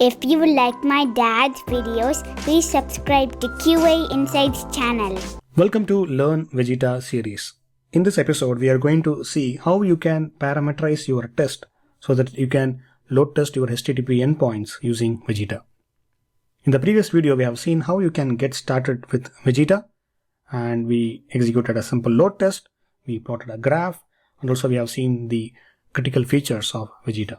If you like my dad's videos, please subscribe to QA Insights channel. Welcome to Learn Vegeta series. In this episode, we are going to see how you can parameterize your test so that you can load test your HTTP endpoints using Vegeta. In the previous video, we have seen how you can get started with Vegeta, and we executed a simple load test, we plotted a graph, and also we have seen the critical features of Vegeta.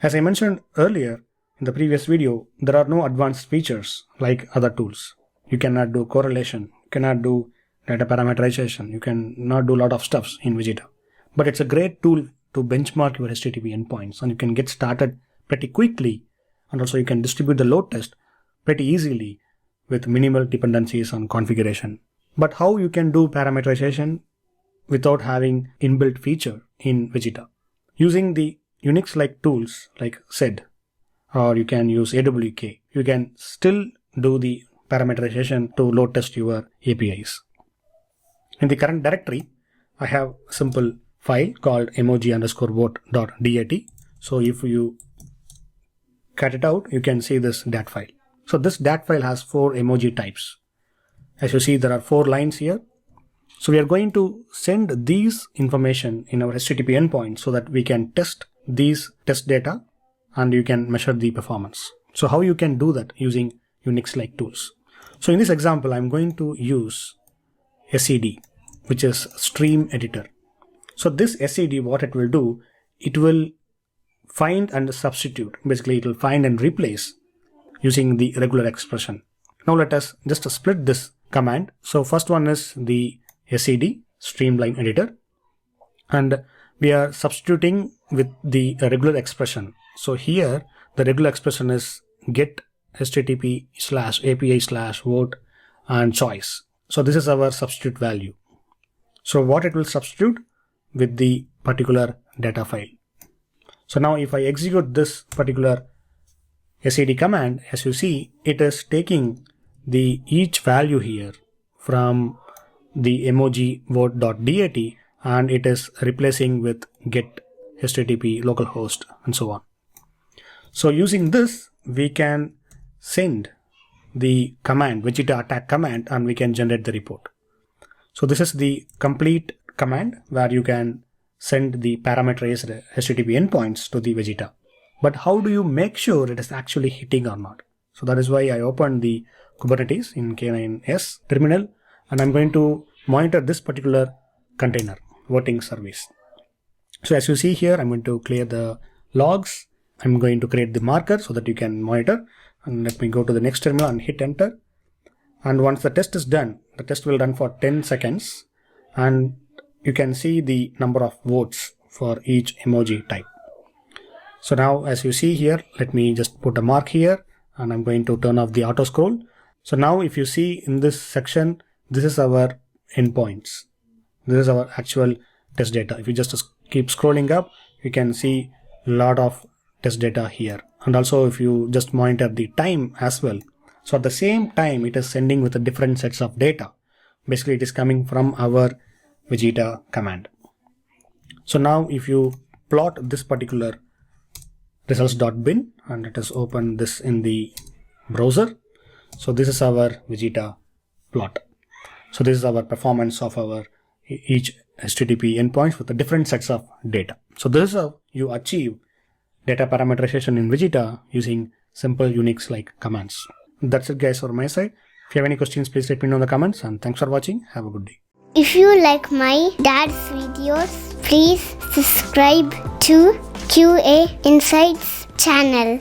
As I mentioned earlier in the previous video, there are no advanced features like other tools. You cannot do correlation, you cannot do data parameterization, you cannot do a lot of stuffs in Vegeta. But it's a great tool to benchmark your HTTP endpoints, and you can get started pretty quickly, and also you can distribute the load test pretty easily with minimal dependencies on configuration. But how you can do parameterization without having inbuilt feature in Vegeta? Using the Unix-like tools like sed, or you can use AWK, you can still do the parameterization to load test your APIs. In the current directory, I have a simple file called emoji_vote.dat. So if you cut it out, you can see this dat file. So this dat file has 4 emoji types. As you see, there are 4 lines here. So we are going to send these information in our HTTP endpoint so that we can test these test data and you can measure the performance. So how you can do that using Unix-like tools? So in this example, I'm going to use SED, which is stream editor. So this SED, what it will do, it will find and substitute. Basically, it will find and replace using the regular expression. Now let us just split this command. So first one is the SED, streamline editor, and we are substituting with the regular expression. So here the regular expression is get http:/API/vote and choice. So this is our substitute value. So what it will substitute with the particular data file. So now if I execute this particular SED command, as you see, it is taking the each value here from the emoji vote.dat and it is replacing with get http localhost and so on. So using this, we can send the command, Vegeta attack command, and we can generate the report. So this is the complete command where you can send the parameterized HTTP endpoints to the Vegeta. But how do you make sure it is actually hitting or not? So that is why I opened the Kubernetes in K9s terminal, and I'm going to monitor this particular container, voting service. So as you see here, I'm going to clear the logs. I'm going to create the marker so that you can monitor. And let me go to the next terminal and hit enter. And once the test is done, the test will run for 10 seconds. And you can see the number of votes for each emoji type. So now as you see here, let me just put a mark here and I'm going to turn off the auto scroll. So now if you see in this section, this is our endpoints. This is our actual test data. If you just keep scrolling up, you can see a lot of test data here. And also if you just monitor the time as well. So at the same time, it is sending with a different sets of data. Basically, it is coming from our Vegeta command. So now if you plot this particular results.bin and let us open this in the browser. So this is our Vegeta plot. So this is our performance of our each HTTP endpoints with the different sets of data. So this is how you achieve data parameterization in Vegeta using simple Unix-like commands. That's it guys from my side. If you have any questions, please let me know in the comments, and thanks for watching. Have a good day. If you like my dad's videos, please subscribe to QA Insights channel.